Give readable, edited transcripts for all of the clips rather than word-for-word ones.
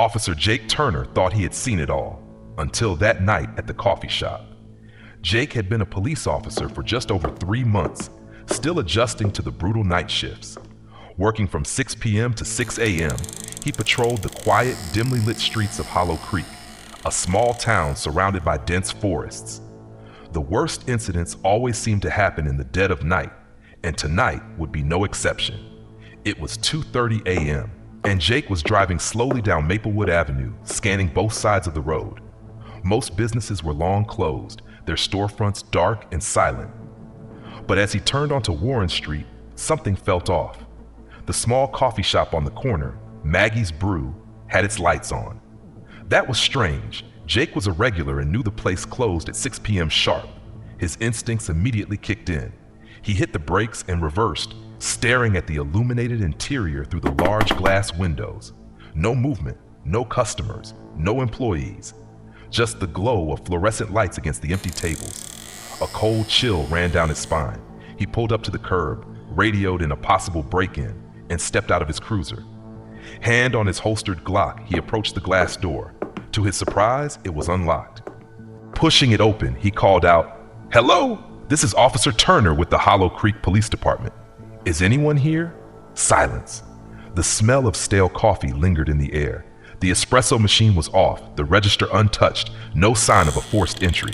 Officer Jake Turner thought he had seen it all, until that night at the coffee shop. Jake had been a police officer for just over 3 months, still adjusting to the brutal night shifts. Working from 6 p.m. to 6 a.m., he patrolled the quiet, dimly lit streets of Hollow Creek, a small town surrounded by dense forests. The worst incidents always seemed to happen in the dead of night, and tonight would be no exception. It was 2:30 a.m., and Jake was driving slowly down Maplewood Avenue, scanning both sides of the road. Most businesses were long closed, their storefronts dark and silent. But as he turned onto Warren Street, something felt off. The small coffee shop on the corner, Maggie's Brew, had its lights on. That was strange. Jake was a regular and knew the place closed at 6 p.m. sharp. His instincts immediately kicked in. He hit the brakes and reversed, staring at the illuminated interior through the large glass windows. No movement, no customers, no employees. Just the glow of fluorescent lights against the empty tables. A cold chill ran down his spine. He pulled up to the curb, radioed in a possible break-in, and stepped out of his cruiser. Hand on his holstered Glock, he approached the glass door. To his surprise, it was unlocked. Pushing it open, he called out, "Hello, this is Officer Turner with the Hollow Creek Police Department. Is anyone here?" Silence. The smell of stale coffee lingered in the air. The espresso machine was off, the register untouched, no sign of a forced entry.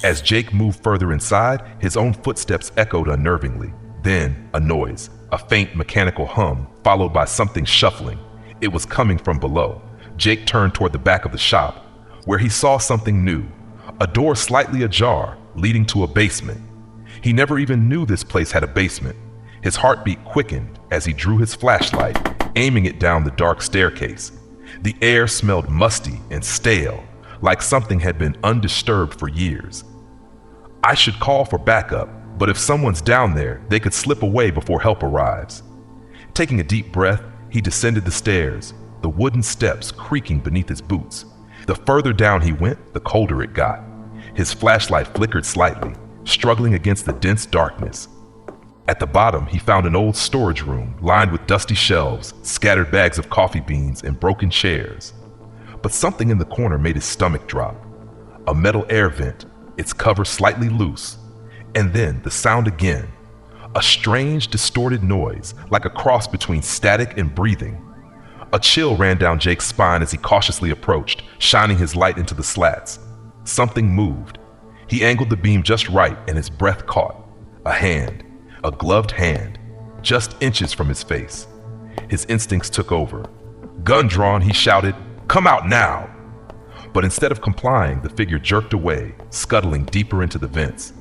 As Jake moved further inside, his own footsteps echoed unnervingly. Then, a noise, a faint mechanical hum, followed by something shuffling. It was coming from below. Jake turned toward the back of the shop, where he saw something new, a door slightly ajar, leading to a basement. He never even knew this place had a basement. His heartbeat quickened as he drew his flashlight, aiming it down the dark staircase. The air smelled musty and stale, like something had been undisturbed for years. I should call for backup, but if someone's down there, they could slip away before help arrives. Taking a deep breath, he descended the stairs, the wooden steps creaking beneath his boots. The further down he went, the colder it got. His flashlight flickered slightly, struggling against the dense darkness. At the bottom, he found an old storage room lined with dusty shelves, scattered bags of coffee beans, and broken chairs. But something in the corner made his stomach drop. A metal air vent, its cover slightly loose, and then the sound again. A strange, distorted noise, like a cross between static and breathing. A chill ran down Jake's spine as he cautiously approached, shining his light into the slats. Something moved. He angled the beam just right, and his breath caught. A hand, a gloved hand, just inches from his face. His instincts took over. Gun drawn, he shouted, "Come out now!" But instead of complying, the figure jerked away, scuttling deeper into the vents.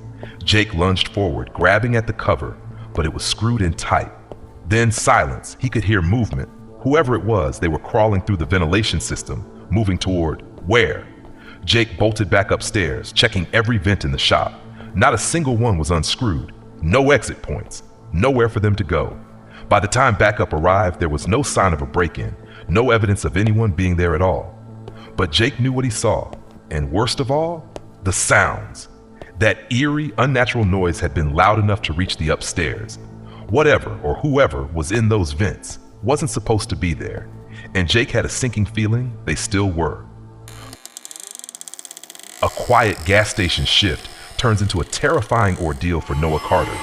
Jake lunged forward, grabbing at the cover, but it was screwed in tight. Then silence. He could hear movement. Whoever it was, they were crawling through the ventilation system, moving toward where? Jake bolted back upstairs, checking every vent in the shop. Not a single one was unscrewed. No exit points. Nowhere for them to go. By the time backup arrived, there was no sign of a break-in, no evidence of anyone being there at all. But Jake knew what he saw, and worst of all, the sounds. That eerie, unnatural noise had been loud enough to reach the upstairs. Whatever or whoever was in those vents wasn't supposed to be there, and Jake had a sinking feeling they still were. A quiet gas station shift turns into a terrifying ordeal for Noah Carter.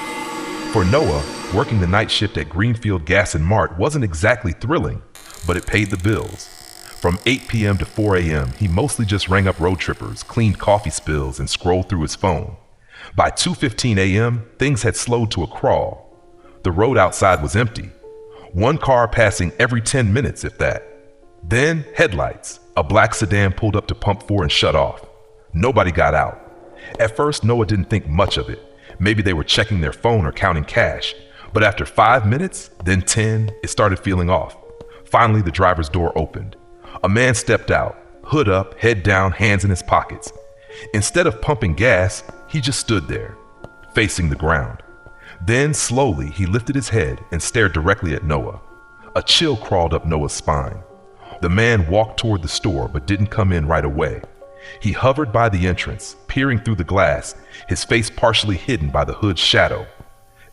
For Noah, working the night shift at Greenfield Gas and Mart wasn't exactly thrilling, but it paid the bills. From 8 p.m. to 4 a.m., he mostly just rang up road trippers, cleaned coffee spills, and scrolled through his phone. By 2:15 a.m., things had slowed to a crawl. The road outside was empty. One car passing every 10 minutes, if that. Then, headlights. A black sedan pulled up to pump 4 and shut off. Nobody got out. At first, Noah didn't think much of it. Maybe they were checking their phone or counting cash. But after 5 minutes, then 10, it started feeling off. Finally, the driver's door opened. A man stepped out, hood up, head down, hands in his pockets. Instead of pumping gas, he just stood there, facing the ground. Then, slowly, he lifted his head and stared directly at Noah. A chill crawled up Noah's spine. The man walked toward the store but didn't come in right away. He hovered by the entrance, peering through the glass, his face partially hidden by the hood's shadow.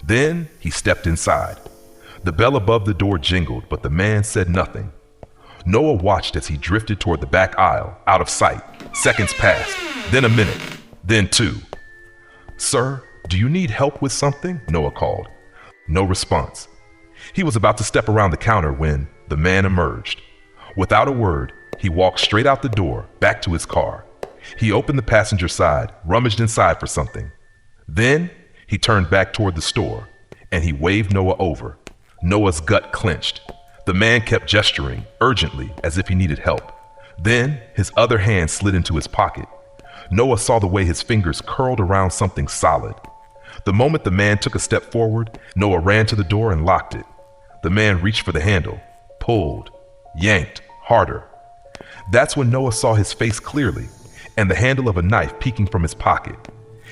Then, he stepped inside. The bell above the door jingled, but the man said nothing. Noah watched as he drifted toward the back aisle, out of sight. Seconds passed, then a minute, then two. "Sir, do you need help with something?" Noah called. No response. He was about to step around the counter when the man emerged. Without a word, he walked straight out the door, back to his car. He opened the passenger side, rummaged inside for something. Then he turned back toward the store, and he waved Noah over. Noah's gut clenched. The man kept gesturing, urgently, as if he needed help. Then his other hand slid into his pocket. Noah saw the way his fingers curled around something solid. The moment the man took a step forward, Noah ran to the door and locked it. The man reached for the handle, pulled, yanked, harder. That's when Noah saw his face clearly, and the handle of a knife peeking from his pocket.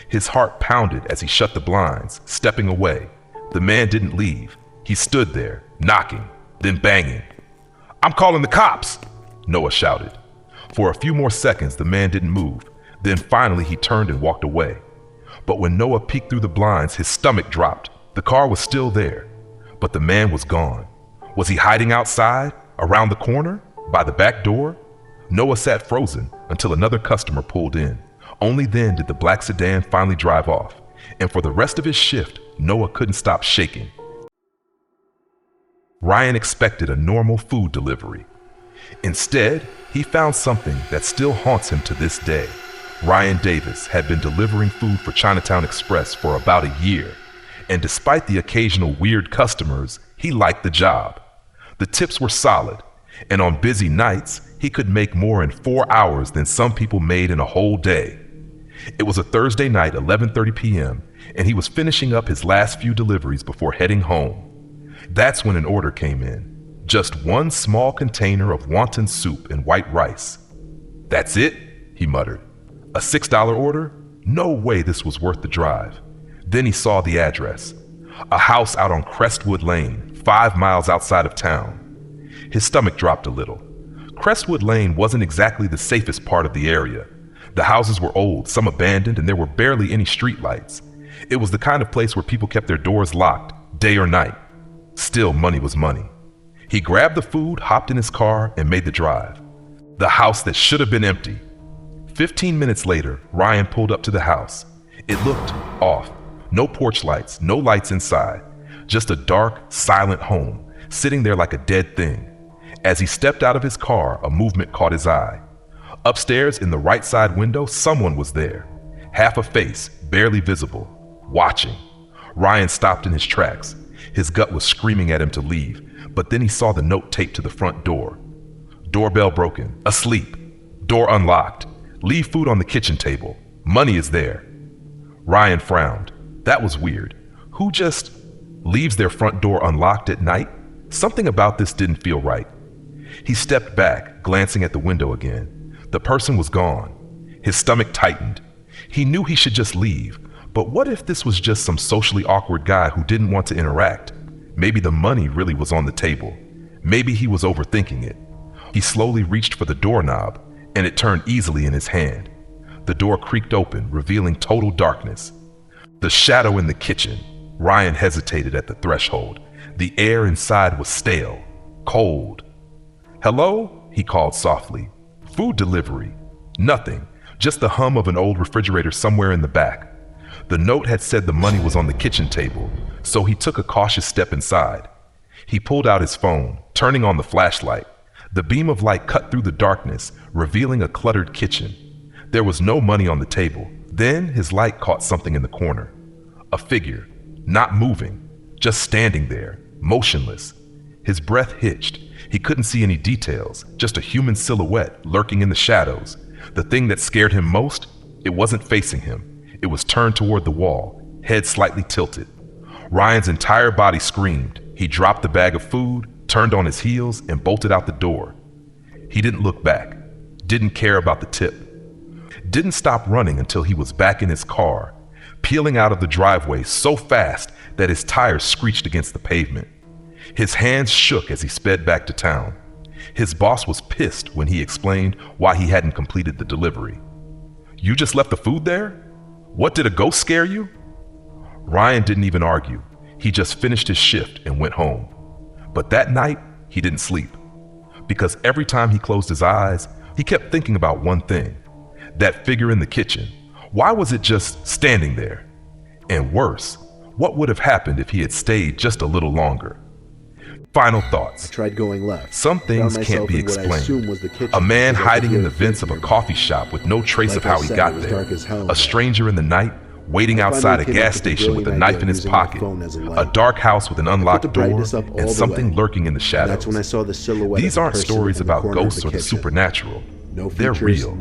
His heart pounded as he shut the blinds, stepping away. The man didn't leave. He stood there, knocking, then banging. "I'm calling the cops!" Noah shouted. For a few more seconds, the man didn't move. Then finally he turned and walked away. But when Noah peeked through the blinds, his stomach dropped. The car was still there, but the man was gone. Was he hiding outside, around the corner, by the back door? Noah sat frozen until another customer pulled in. Only then did the black sedan finally drive off, and for the rest of his shift, Noah couldn't stop shaking. Ryan expected a normal food delivery. Instead, he found something that still haunts him to this day. Ryan Davis had been delivering food for Chinatown Express for about a year, and despite the occasional weird customers, he liked the job. The tips were solid, and on busy nights, he could make more in 4 hours than some people made in a whole day. It was a Thursday night, 11:30 p.m., and he was finishing up his last few deliveries before heading home. That's when an order came in. Just one small container of wonton soup and white rice. "That's it?" he muttered. "A $6 order? No way this was worth the drive." Then he saw the address. A house out on Crestwood Lane, 5 miles outside of town. His stomach dropped a little. Crestwood Lane wasn't exactly the safest part of the area. The houses were old, some abandoned, and there were barely any streetlights. It was the kind of place where people kept their doors locked, day or night. Still, money was money. He grabbed the food, hopped in his car, and made the drive. The house that should have been empty. 15 minutes later, Ryan pulled up to the house. It looked off. No porch lights, no lights inside. Just a dark, silent home, sitting there like a dead thing. As he stepped out of his car, a movement caught his eye. Upstairs in the right side window, someone was there. Half a face, barely visible, watching. Ryan stopped in his tracks. His gut was screaming at him to leave, but then he saw the note taped to the front door. "Doorbell broken. Asleep. Door unlocked. Leave food on the kitchen table. Money is there." Ryan frowned. That was weird. Who just leaves their front door unlocked at night? Something about this didn't feel right. He stepped back, glancing at the window again. The person was gone. His stomach tightened. He knew he should just leave, but what if this was just some socially awkward guy who didn't want to interact? Maybe the money really was on the table. Maybe he was overthinking it. He slowly reached for the doorknob, and it turned easily in his hand. The door creaked open, revealing total darkness. The shadow in the kitchen. Ryan hesitated at the threshold. The air inside was stale, cold. "Hello?" he called softly. "Food delivery." Nothing, just the hum of an old refrigerator somewhere in the back. The note had said the money was on the kitchen table, so he took a cautious step inside. He pulled out his phone, turning on the flashlight. The beam of light cut through the darkness, revealing a cluttered kitchen. There was no money on the table. Then his light caught something in the corner. A figure, not moving, just standing there, motionless. His breath hitched. He couldn't see any details, just a human silhouette lurking in the shadows. The thing that scared him most, it wasn't facing him. It was turned toward the wall, head slightly tilted. Ryan's entire body screamed. He dropped the bag of food, turned on his heels, and bolted out the door. He didn't look back, didn't care about the tip. Didn't stop running until he was back in his car, peeling out of the driveway so fast that his tires screeched against the pavement. His hands shook as he sped back to town. His boss was pissed when he explained why he hadn't completed the delivery. "You just left the food there? What, did a ghost scare you?" Ryan didn't even argue. He just finished his shift and went home. But that night, he didn't sleep. because every time he closed his eyes, he kept thinking about one thing: that figure in the kitchen. Why was it just standing there? And worse, what would have happened if he had stayed just a little longer? Final thoughts. I tried going left. Some things can't be explained. A man hiding in the vents of a coffee shop with no trace of how he got there. A stranger in the night, waiting outside a gas station with a knife in his pocket. A dark house with an unlocked door, and something lurking in the shadows. That's when I saw the silhouette. These aren't stories about ghosts or the supernatural. They're real.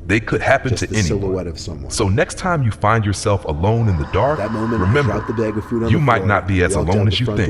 They could happen to anyone. So next time you find yourself alone in the dark, remember, you might not be as alone as you think.